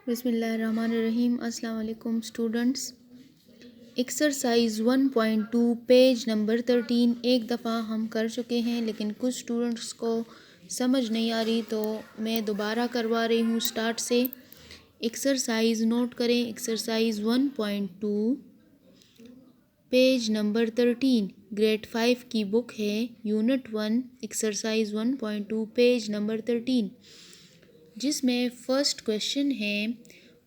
बिस्मिल्लाहिर्रहमानिर्रहीम। अस्सलाम वालेकुम स्टूडेंट्स। एक्सरसाइज 1.2 पेज नंबर 13 एक दफ़ा हम कर चुके हैं, लेकिन कुछ स्टूडेंट्स को समझ नहीं आ रही तो मैं दोबारा करवा रही हूँ स्टार्ट से। एक्सरसाइज नोट करें, एक्सरसाइज 1.2 पेज नंबर 13 ग्रेड 5 की बुक है, यूनिट 1 एक्सरसाइज 1.2 पेज नंबर 13, जिसमें फर्स्ट क्वेश्चन है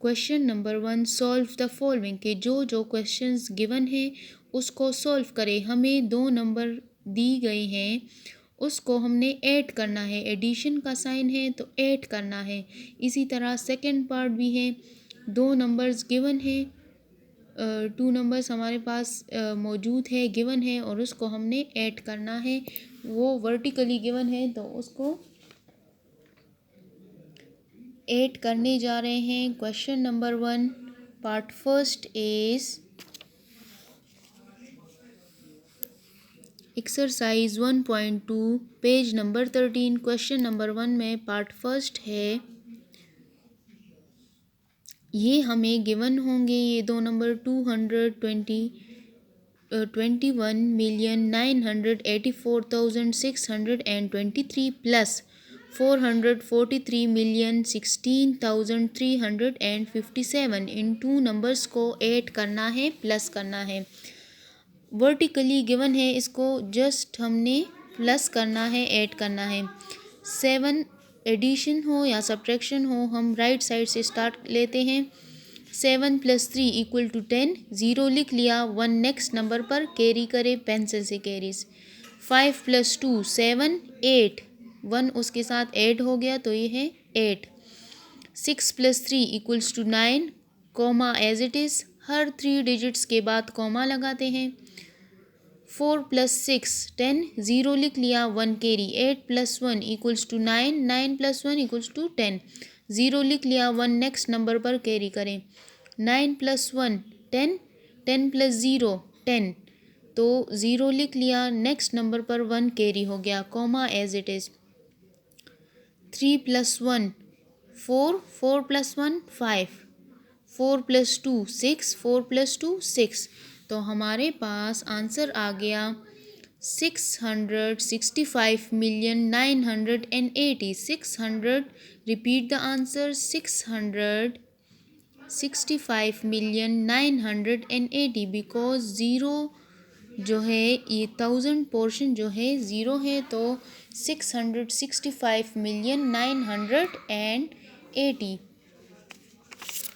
question number 1 solve the following के जो क्वेश्चंस गिवन है उसको सॉल्व करें। हमें 2 नंबर दी गए हैं, उसको हमने ऐड करना है, एडिशन का साइन है तो ऐड करना है। इसी तरह सेकंड पार्ट भी है, 2 नंबर्स गिवन है, 2 नंबर्स हमारे पास मौजूद है, गिवन है और उसको हमने ऐड करना है। वो वर्टिकली गिवन है तो उसको ऐड करने जा रहे हैं। Question number 1 part first is exercise 1.2 page number 13। Question number 1 में पार्ट फर्स्ट है, ये हमें गिवन होंगे ये 2 नंबर 221,984,623 प्लस 443,16,357 इन 2 नंबर्स को ऐड करना है, प्लस करना है। वर्टिकली गिवन है, इसको जस्ट हमने प्लस करना है, ऐड करना है। 7 एडिशन हो या सब्ट्रैक्शन हो, हम राइट साइड से स्टार्ट लेते हैं। 7 + 3 = 10, 0 लिख लिया, 1 नेक्स्ट नंबर पर कैरी करे, पेंसिल से कैरीज। 5 + 2 7, 8, 1 उसके साथ ऐड हो गया तो ये है 8। 6 + 3 = 9, कॉमा एज इट इज़, हर 3 डिजिट्स के बाद कॉमा लगाते हैं। 4 + 6 10, 0 लिख लिया, 1 कैरी। 8 + 1 = 9, 9 + 1 = 10, 0 लिख लिया, 1 नेक्स्ट नंबर पर कैरी करें। 9 + 1 10, 10 + 0 10, तो 0 लिख लिया, नेक्स्ट नंबर पर 1 कैरी हो गया, कॉमा एज इट इज़। 3 + 1 4, 4 + 1 5, 4 + 2 6, 4 + 2 6, तो हमारे पास आंसर आ गया 665,980,। 600, repeat the answer, 665,980, because zero जो है ये 1000 पोर्शन जो है ज़ीरो है, तो 665,980।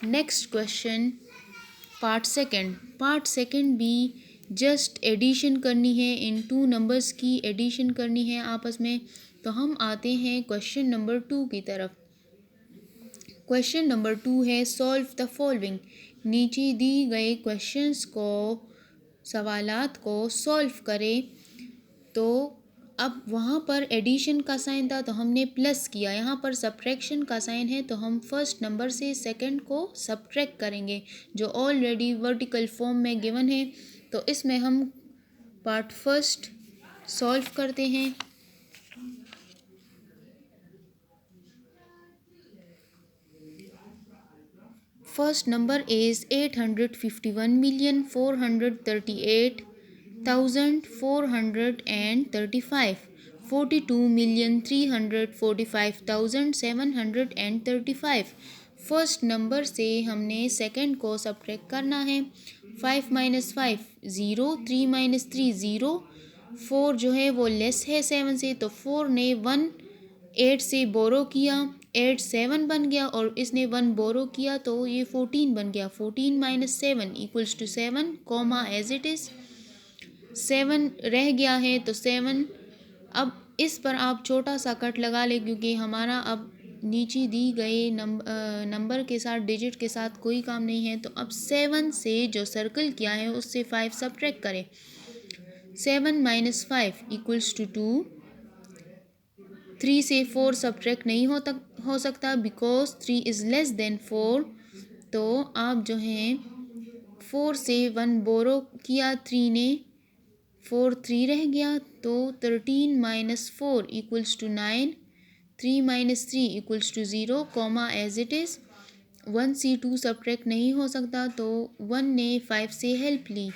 नेक्स्ट क्वेश्चन पार्ट सेकंड भी जस्ट एडिशन करनी है, इन 2 नंबर्स की एडिशन करनी है आपस में। तो हम आते हैं क्वेश्चन नंबर 2 की तरफ। क्वेश्चन नंबर 2 है सॉल्व द फॉलोइंग। नीचे दी गए क्वेश्चंस को, सवालात को सॉल्व करें। तो अब वहाँ पर एडिशन का साइन था तो हमने प्लस किया, यहाँ पर सब्ट्रैक्शन का साइन है तो हम फर्स्ट नंबर से सेकंड को सब्ट्रैक्ट करेंगे, जो ऑलरेडी वर्टिकल फॉर्म में गिवन है। तो इसमें हम पार्ट फर्स्ट सॉल्व करते हैं। First number is 851,438,435, 42,345,735। First number से हमने सेकंड को सब्ट्रैक्ट करना है। 5 - 5 0, 3 - 3 0, 4 जो है वो लेस है 7 से, तो 4 ने 1 8 से बोरो किया, 8 7 बन गया और इसने 1 बोरो किया तो ये 14 बन गया। 14 - 7 = 7, कॉमा एज इट इज़। 7 रह गया है तो 7, अब इस पर आप छोटा सा कट लगा लें क्योंकि हमारा अब नीचे दी गए नंबर के साथ, डिजिट के साथ कोई काम नहीं है। तो अब 7 से जो सर्कल किया है उससे 5 सब्ट्रैक्ट करें। 7 - 5 = 2। 3 से 4 सब्ट्रैक्ट नहीं हो सकता बिकॉज 3 इज़ लेस देन 4। तो आप जो हैं 4 से 1 बोरो किया, 3 ने 4 3 रह गया, तो 13 - 4 = 9, 3 - 3 = 0, कॉमा एज इट इज़। 1 से 2 सब्ट्रैक्ट नहीं हो सकता, तो 1 ने 5 से हेल्प ली,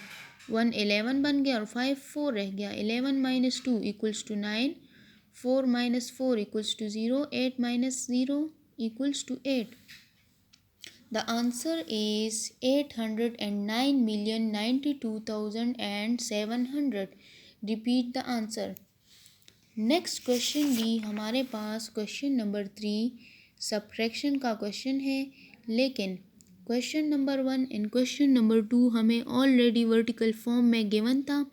1 11 बन गया और 5 4 रह गया। 11 minus 2 equals to 9, 4 minus 4 equals to 0, 8 minus 0 equals to 8. The answer is 809,092,700. Repeat the answer. Next question भी हमारे पास क्वेश्चन नंबर 3 सब्ट्रैक्शन का क्वेश्चन है, लेकिन question number 1 and question number 2 हमें ऑलरेडी वर्टिकल फॉर्म में गिवन था,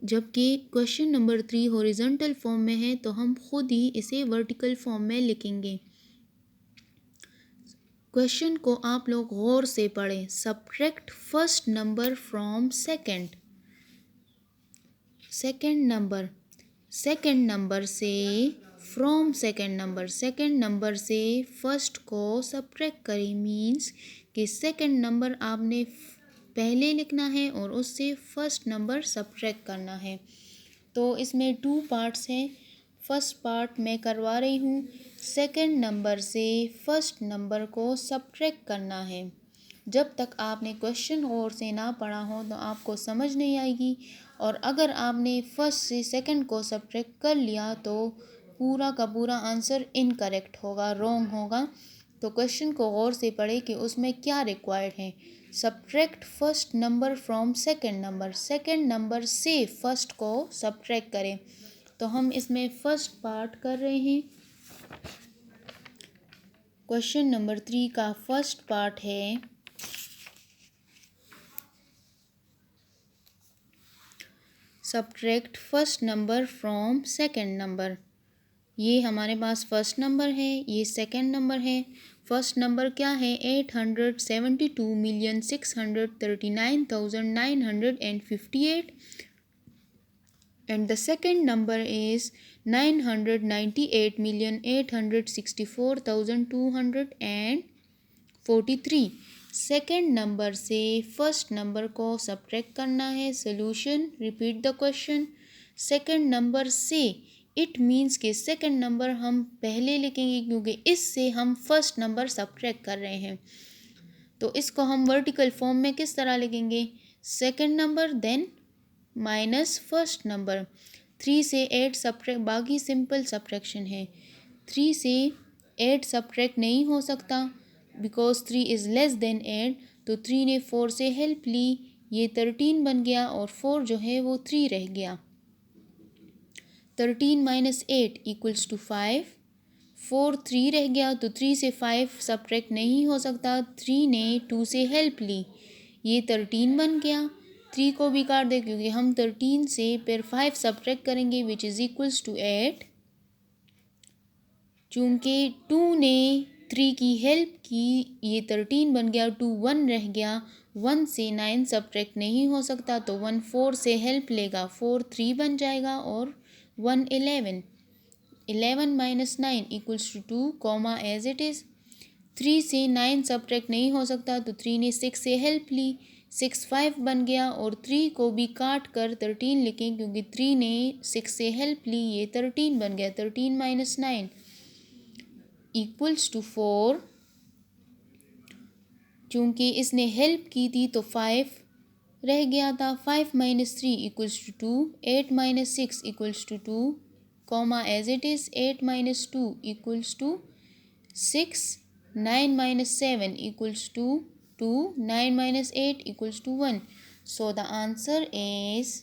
जबकि क्वेश्चन नंबर 3 हॉरिजॉन्टल फॉर्म में है, तो हम खुद ही इसे वर्टिकल फॉर्म में लिखेंगे। क्वेश्चन को आप लोग गौर से पढ़ें। Subtract first number from second number से फ्रॉम सेकंड नंबर से फर्स्ट को सब्ट्रैक्ट करें, मीन्स कि सेकंड नंबर आपने पहले लिखना है और उससे फर्स्ट नंबर सब्ट्रैक्ट करना है। तो इसमें 2 पार्ट्स हैं। फर्स्ट पार्ट मैं करवा रही हूँ, सेकंड नंबर से फर्स्ट नंबर को सब्ट्रैक्ट करना है। जब तक आपने क्वेश्चन गौर से ना पढ़ा हो तो आपको समझ नहीं आएगी, और अगर आपने फर्स्ट से सेकंड को सब्ट्रैक्ट कर लिया तो पूरा का पूरा आंसर इनकरेक्ट होगा, रॉन्ग होगा। तो क्वेश्चन को गौर से पढ़े कि उसमें क्या रिक्वायर्ड है। Subtract first number from second number से फर्स्ट को सब्ट्रैक्ट करें। तो हम इसमें फर्स्ट पार्ट कर रहे हैं। क्वेश्चन नंबर 3 का फर्स्ट पार्ट है subtract first number from second number. ये हमारे पास फर्स्ट नंबर है, ये सेकंड नंबर है। फर्स्ट नंबर क्या है? 872,639,958 and the second number is 998,864,243। Second number से फर्स्ट नंबर को सब्ट्रैक्ट करना है। Solution, repeat the question. Second number से इट मीन्स कि सेकेंड नंबर हम पहले लिखेंगे, क्योंकि इससे हम फर्स्ट नंबर सब्ट्रैक्ट कर रहे हैं। तो इसको हम वर्टिकल फॉर्म में किस तरह लिखेंगे? Second number then minus first number. 3 से 8 सब्ट्रैक्ट, बाकी सिंपल सब्ट्रैक्शन है। 3 से 8 सब्ट्रैक्ट नहीं हो सकता बिकॉज 3 इज़ लेस देन 8। तो 3 ने 4 से हेल्प ली, ये 13 बन गया और 4 जो है वो 3 रह गया। 13 माइनस 8 इक्वल्स टू 5। 4 3 रह गया, तो 3 से 5 सब्ट्रैक्ट नहीं हो सकता। 3 ने 2 से हेल्प ली, ये 13 बन गया। 3 को भी काट दे, क्योंकि हम 13 से फिर 5 सब्ट्रैक्ट करेंगे विच इज़ इक्वल्स टू 8। चूँकि 2 ने 3 की हेल्प की, ये 13 बन गया। 2 1 रह गया, 1 से 9 सब्ट्रैक्ट नहीं हो सकता, तो 1 4 से हेल्प लेगा, 4 3 बन जाएगा और 1 11। 11 minus 9 equals to 2 comma as it is. 3 से 9 सब्ट्रैक्ट नहीं हो सकता, तो 3 ने 6 से हेल्प ली, 6 5 बन गया और 3 को भी काट कर 13 लिखें, क्योंकि 3 ने 6 से हेल्प ली, ये 13 बन गया। 13 माइनस 9 इक्वल्स टू 4। चूँकि इसने हेल्प की थी तो 5 रह गया था। 5 minus 3 equals to 2। 8 minus 6 equals to 2 comma as it is. 8 minus 2 equals to 6। 9 minus 7 equals to 2. 9 minus 8 equals to 1. So the answer is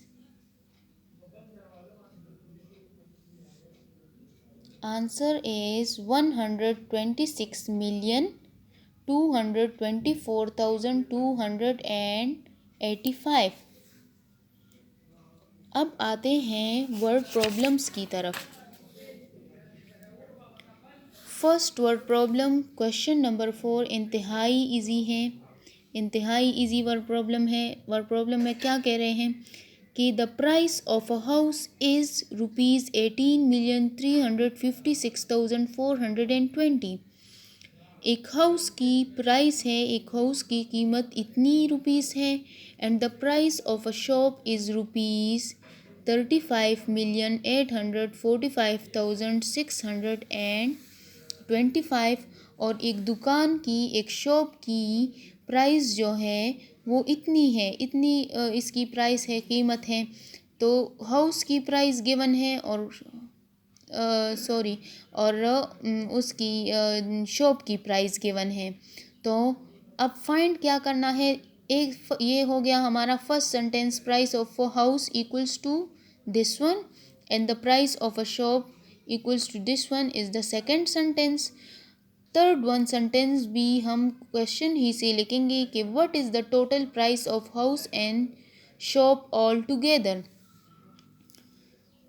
126,224,285। अब आते हैं वर्ड प्रॉब्लम्स की तरफ। First word problem question number 4 इंतहाई इजी है, इंतहाई easy word problem है। Word problem में क्या कह रहे हैं कि the price of a house is ₹18,356,420। एक हाउस की प्राइस है, एक हाउस की कीमत इतनी रुपीस है। And the price of a shop is ₹35,845,625। और एक दुकान की, एक शॉप की प्राइस जो है वो इतनी है, इतनी इसकी प्राइस है, कीमत है। तो हाउस की प्राइस गिवन है और सॉरी और उसकी शॉप की प्राइस गिवन है। तो अब फाइंड क्या करना है, एक ये हो गया हमारा first sentence, price of a house equals to this one and the price of a shop equals to this one is the second sentence. Third one sentence भी हम क्वेश्चन ही से लिखेंगे कि what is the total price of house and shop all together.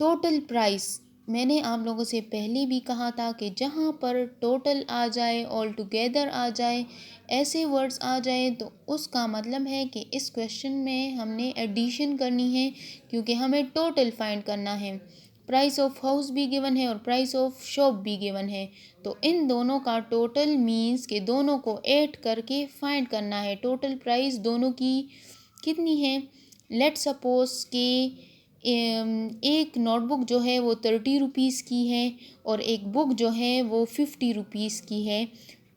Total price, मैंने आप लोगों से पहले भी कहा था कि जहाँ पर टोटल आ जाए, ऑल टुगेदर आ जाए, ऐसे वर्ड्स आ जाए तो उसका मतलब है कि इस क्वेश्चन में हमने एडिशन करनी है, क्योंकि हमें टोटल फाइंड करना है। प्राइस ऑफ हाउस भी गिवन है और प्राइस ऑफ शॉप भी गिवन है, तो इन दोनों का टोटल मीन्स कि दोनों को ऐड करके फाइंड करना है। टोटल प्राइस दोनों की कितनी है। लेट सपोज कि एक नोटबुक जो है वो 30 रुपीज़ की है और एक बुक जो है वो 50 रुपीज़ की है।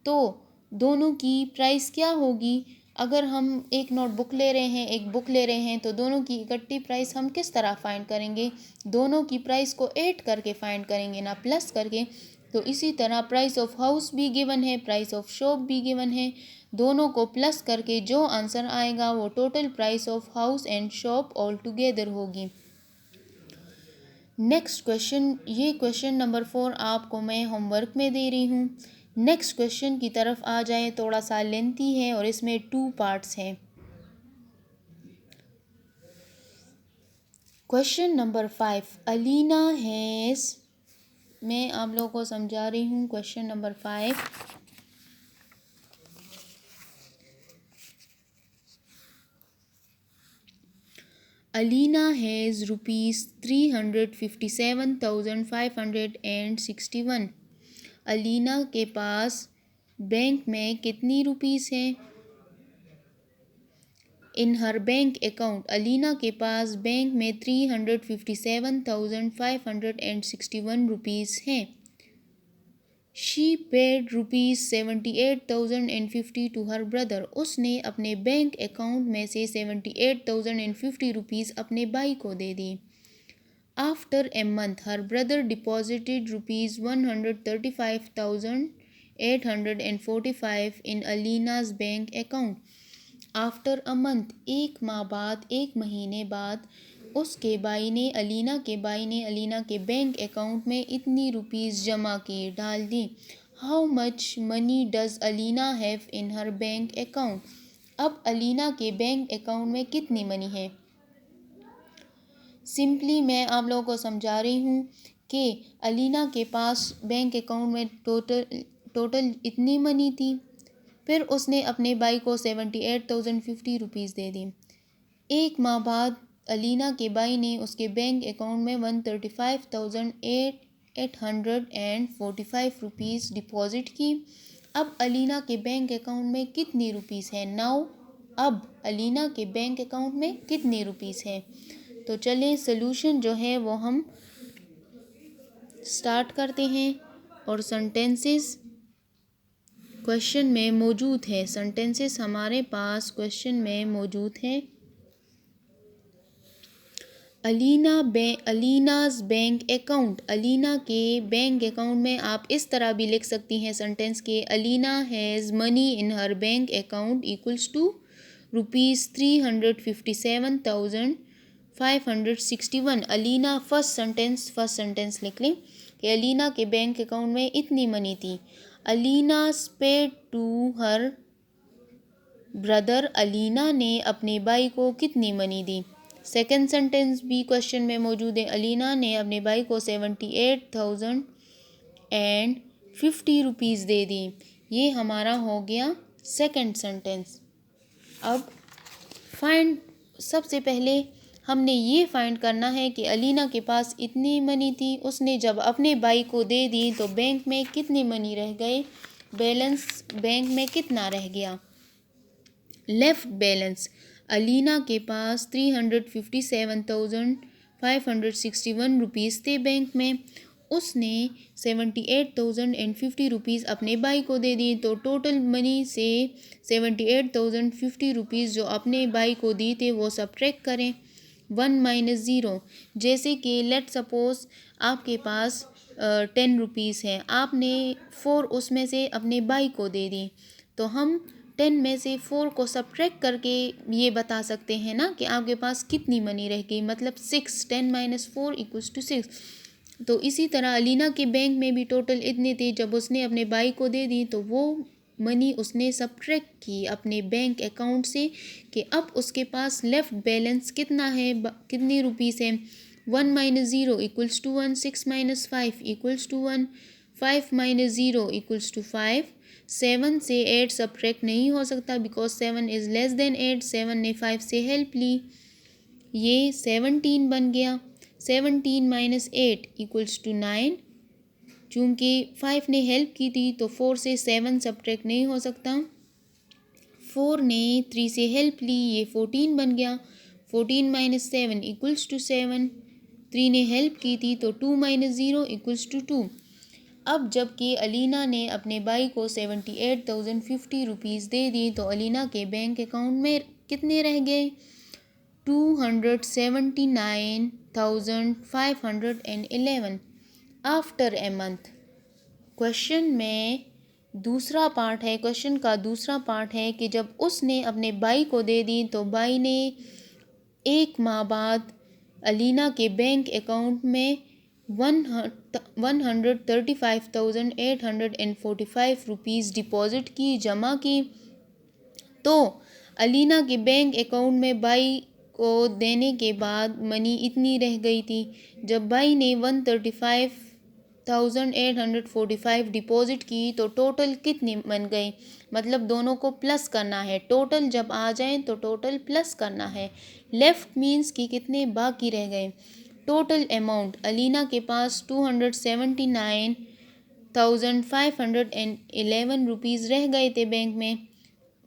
तो दोनों की प्राइस क्या होगी। अगर हम एक नोटबुक ले रहे हैं, एक बुक ले रहे हैं, तो दोनों की इकट्ठी प्राइस हम किस तरह फाइंड करेंगे, दोनों की प्राइस को ऐड करके फाइंड करेंगे, ना प्लस करके। तो इसी तरह प्राइस ऑफ हाउस भी गिवन है, प्राइस ऑफ शॉप भी गिवन है, दोनों को प्लस करके जो आंसर आएगा वो total price of house and shop all together होगी। नेक्स्ट क्वेश्चन, ये क्वेश्चन नंबर 4 आपको मैं होमवर्क में दे रही हूँ। नेक्स्ट क्वेश्चन की तरफ आ जाए, थोड़ा सा लेंथी है और इसमें 2 पार्ट्स हैं। क्वेश्चन नंबर 5, अलीना हैज़, मैं आप लोगों को समझा रही हूँ। Question number 5, Alina has ₹357,561। Alina के पास बैंक में कितनी रुपीस हैं। In her bank account, Alina के पास बैंक में 357,561 रुपीस हैं। She paid ₹78,050 to her brother. उसने अपने बैंक अकाउंट में से 78,050 रुपीज़ अपने भाई को दे दी। After a month her brother deposited ₹135,845 in Alina's bank account. After a month, एक माह बाद, एक महीने बाद, उसके भाई ने, अलीना के भाई ने अलीना के बैंक अकाउंट में इतनी रुपीस जमा की, डाल दी। How much money does Alina have in her bank account. अब अलीना के बैंक अकाउंट में कितनी मनी है। सिंपली मैं आप लोगों को समझा रही हूँ कि अलीना के पास बैंक अकाउंट में टोटल इतनी मनी थी, फिर उसने अपने भाई को 78,050 रुपीज़ दे दी। एक माह बाद अलीना के भाई ने उसके बैंक अकाउंट में 135,845 रुपीज़ डिपॉजिट की। अब अलीना के बैंक अकाउंट में कितनी रुपीज़ है। नाउ अब अलीना के बैंक अकाउंट में कितनी रुपीज़ है। तो चलें सॉल्यूशन जो है वो हम स्टार्ट करते हैं और सेंटेंसेस क्वेश्चन में मौजूद है। सेंटेंसेस हमारे पास क्वेश्चन में मौजूद हैं। अलीनाज बैंक अकाउंट, अलीना के बैंक अकाउंट में आप इस तरह भी लिख सकती हैं सेंटेंस के, Alina has money in her bank account equals to ₹357,561। Alina first sentence लिख लें कि अलीना के बैंक अकाउंट में इतनी मनी थी। Alina paid to her brother, Alina ने अपने भाई को कितनी मनी दी। सेकेंड सेंटेंस भी क्वेश्चन में मौजूद है, अलीना ने अपने भाई को 78,050 रुपीज़ दे दी। ये हमारा हो गया सेकेंड सेंटेंस। अब फाइंड, सबसे पहले हमने ये फाइंड करना है कि अलीना के पास इतनी मनी थी, उसने जब अपने भाई को दे दी तो बैंक में कितनी मनी रह गए, बैलेंस बैंक में कितना रह गया। लेफ्ट बैलेंस, अलीना के पास 357,561 रुपीज़ थे बैंक में, उसने 78,050 रुपीज़ अपने भाई को दे दी। तो टोटल मनी से 78,050 रुपीज़ जो अपने भाई को दी थे वो सब्ट्रैक्ट करें। 1 माइनस ज़ीरो, जैसे कि लेट सपोज़ आपके पास 10 रुपीज़ हैं, आपने 4 उसमें से अपने भाई को दे दी, तो हम 10 में से 4 को सब्ट्रैक्ट करके ये बता सकते हैं ना कि आपके पास कितनी मनी रह गई, मतलब 6, 10 माइनस 4 इक्वल्स टू 6। तो इसी तरह अलीना के बैंक में भी टोटल इतने थे, जब उसने अपने भाई को दे दी तो वो मनी उसने सब्ट्रैक्ट की अपने बैंक अकाउंट से कि अब उसके पास लेफ़्ट बैलेंस कितना है, कितनी रुपीज़ है। 1 minus zero equals to 1, 6 minus 5 equals to 1, 5 minus zero equals to 5। 7 से 8 सब्ट्रैक्ट नहीं हो सकता बिकॉज 7 इज़ लेस देन 8। 7 ने 5 से हेल्प ली, ये 17 बन गया। 17 माइनस 8 इक्वल्स टू 9। चूँकि 5 ने हेल्प की थी तो 4 से 7 सब्ट्रैक्ट नहीं हो सकता। 4 ने 3 से हेल्प ली, ये 14 बन गया। 14 माइनस 7 इक्वल्स टू 7। 3 ने हेल्प की थी तो 2 माइनस ज़ीरो इक्वल्स टू 2। अब जबकि अलीना ने अपने भाई को 78,050 रुपीज़ दे दी तो अलीना के बैंक अकाउंट में कितने रह गए? 279,511 आफ्टर ए मंथ। क्वेश्चन में दूसरा पार्ट है, क्वेश्चन का दूसरा पार्ट है कि जब उसने अपने भाई को दे दी तो भाई ने 1 माह बाद अलीना के बैंक अकाउंट में 135,845 रुपीज़ डिपॉज़िट की, जमा की। तो अलीना के बैंक अकाउंट में भाई को देने के बाद मनी इतनी रह गई थी। जब भाई ने 135,845 डिपॉज़िट की तो टोटल कितनी बन गई, मतलब दोनों को प्लस करना है। टोटल जब आ जाए तो टोटल प्लस करना है। लेफ़्ट मीन्स कि कितने बाकी रह गए। टोटल अमाउंट अलीना के पास 279,511 रुपीज़ रह गए थे बैंक में।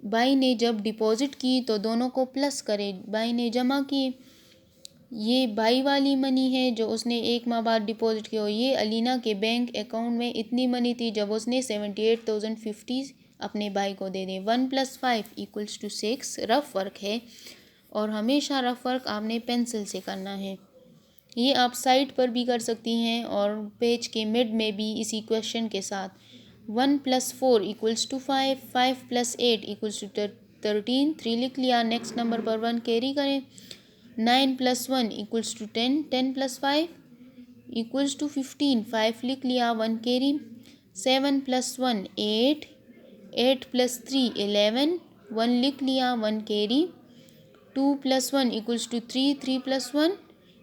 भाई ने जब डिपॉज़िट की तो दोनों को प्लस करे, भाई ने जमा किए। ये भाई वाली मनी है जो उसने 1 माह बाद डिपॉज़िट की, और ये अलीना के बैंक अकाउंट में इतनी मनी थी जब उसने 78,050 अपने भाई को दे दी। 1 + 5 इक्वल्स टू 6। रफ़ वर्क है और हमेशा रफ़ वर्क आपने पेंसिल से करना है। ये आप साइड पर भी कर सकती हैं और पेज के मिड में भी इसी क्वेश्चन के साथ। 1 + 4 इक्वल्स टू 5, 5 + 8 इक्वल्स टू 13, 3 लिख लिया। नेक्स्ट नंबर पर 1 कैरी करें। 9 + 1 इक्वल्स टू 10, 10 + 5 इक्वल्स टू 15, 5 लिख लिया, 1 कैरी। 7 + 1 8, 8 + 3 11, 1 लिख लिया, 1 carry. 2 + 1 equals to 3, 3 + 1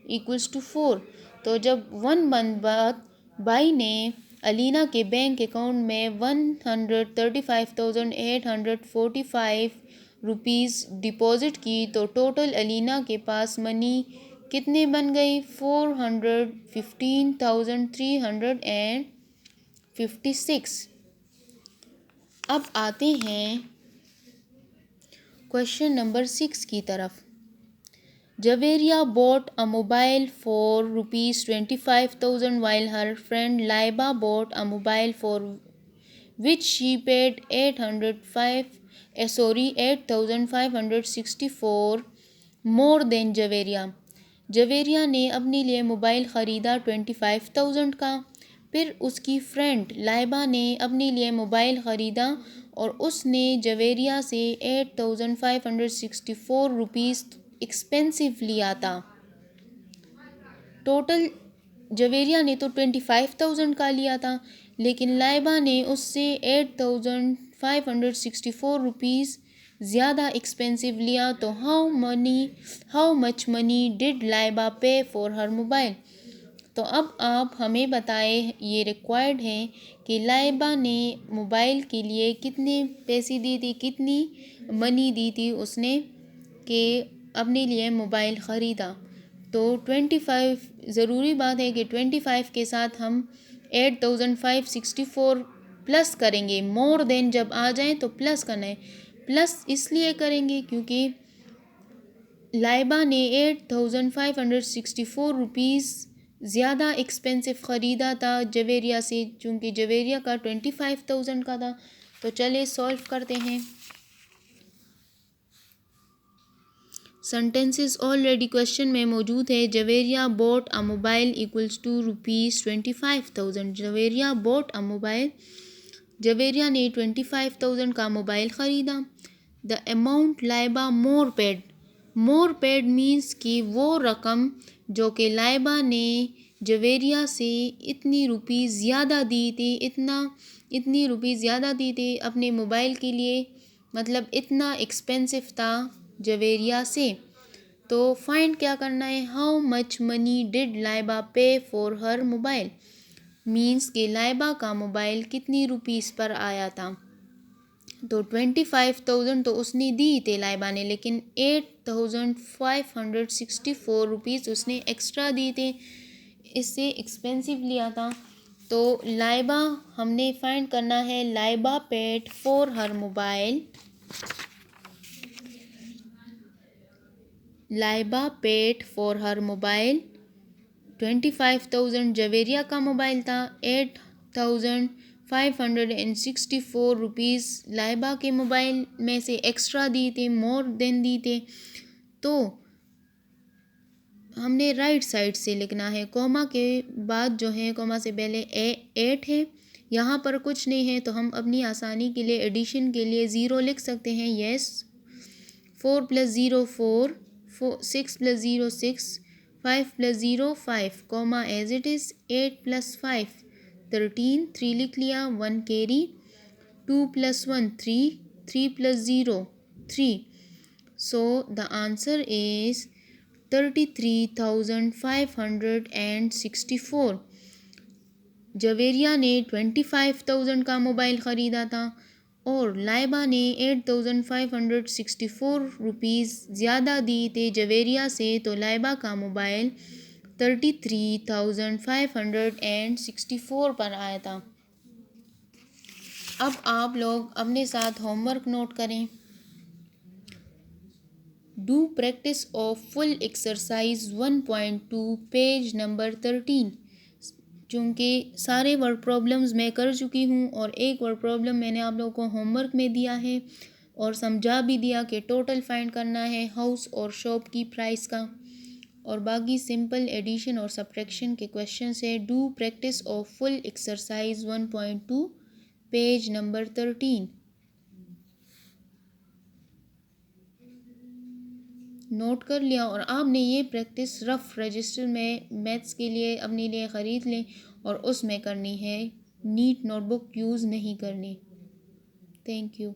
equals to 4। तो जब 1 मंथ बाद भाई ने अलीना के बैंक अकाउंट में 135,845 रुपीज़ डिपॉज़िट की तो टोटल अलीना के पास मनी कितने बन गई? 415,356। अब आते हैं क्वेश्चन नंबर 6 की तरफ। Javeria bought a mobile for ₹25,000 while her friend Laiba bought a mobile for which she paid 8,564 more than Javeria. Javeria ने अपने लिए मोबाइल ख़रीदा 25,000 का, फिर उसकी फ्रेंड लाइबा ने अपने लिए मोबाइल ख़रीदा और उसने जवेरिया से 8,564 रुपीज़ एक्सपेंसिव लिया था। टोटल जवेरिया ने तो 25,000 का लिया था, लेकिन लाइबा ने उससे 8,564 रुपीज़ ज़्यादा एक्सपेंसिव लिया। तो how much money did Laiba पे फॉर हर मोबाइल। तो अब आप हमें बताएं, ये रिक्वायर्ड है कि लाइबा ने मोबाइल के लिए कितने पैसे दी थी, कितनी मनी दी थी उसने कि अपने लिए मोबाइल ख़रीदा। तो 25 ज़रूरी बात है कि 25 के साथ हम 8,564 प्लस करेंगे। मोर देन जब आ जाए तो प्लस करना है। प्लस इसलिए करेंगे क्योंकि लाइबा ने 8,564 रुपीज़ ज़्यादा एक्सपेंसिव ख़रीदा था जवेरिया से, चूँकि जवेरिया का 25,000 का था। तो चले सॉल्व करते हैं। सेंटेंसेस ऑलरेडी क्वेश्चन में मौजूद है। Javeria bought a mobile equals to ₹25,000। Javeria bought a mobile, Javeria ने 25,000 का मोबाइल ख़रीदा। The amount Laiba more paid means कि वो रकम जो कि लाइबा ने जवेरिया से इतनी रुपीज़ ज़्यादा दी थी, इतनी रुपीज़ ज़्यादा दी थी अपने मोबाइल के लिए, मतलब इतना एक्सपेंसिव था जवेरिया से। तो फाइंड क्या करना है, how much money did Laiba पे फॉर हर मोबाइल, मीन्स कि लाइबा का मोबाइल कितनी रुपीज़ पर आया था। तो 25,000 तो उसने दी थे लाइबा ने, लेकिन 8,564 रुपीज़ उसने एक्स्ट्रा दी थे, इससे एक्सपेंसिव लिया था। तो लाइबा हमने फाइंड करना है, Laiba paid for her mobile, Laiba paid for her mobile 25,000 Javeria का मोबाइल था, 8,564 रुपीज़ लाइबा के मोबाइल में से एक्स्ट्रा दिए थे, मोर देन दिए थे। तो हमने राइट साइड से लिखना है, कॉमा के बाद जो है, कॉमा से पहले 8 है, यहाँ पर कुछ नहीं है, तो हम अपनी आसानी के लिए एडिशन के लिए 0 लिख सकते हैं। Yes, 4 + 0 4, 6 + 0 6, 5 + 0 5, comma as it is, 8 + 5 13, 3 लिख लिया, 1 carry, 2 + 1 3, 3 + 0 3। So the answer is 33,564। Javeria ने 25,000 का मोबाइल ख़रीदा था और लाइबा ने 8,564 रुपीज़ ज़्यादा दी थे जवेरिया से, तो लाइबा का मोबाइल 33,564 पर आया था। अब आप लोग अपने साथ होमवर्क नोट करें। Do practice of full exercise 1.2 page number 13। चूँकि सारे वर्ड प्रॉब्लम्स मैं कर चुकी हूँ और एक वर्ड प्रॉब्लम मैंने आप लोगों को होमवर्क में दिया है और समझा भी दिया कि टोटल फाइंड करना है हाउस और शॉप की प्राइस का, और बाकी सिंपल एडिशन और सब्ट्रैक्शन के क्वेश्चन है। Do practice of full exercise 1.2 page number 13। Note कर लिया और आपने ये प्रैक्टिस रफ रजिस्टर में मैथ्स के लिए अपने लिए ख़रीद लें और उसमें करनी है, नीट नोटबुक यूज़ नहीं करनी। Thank you.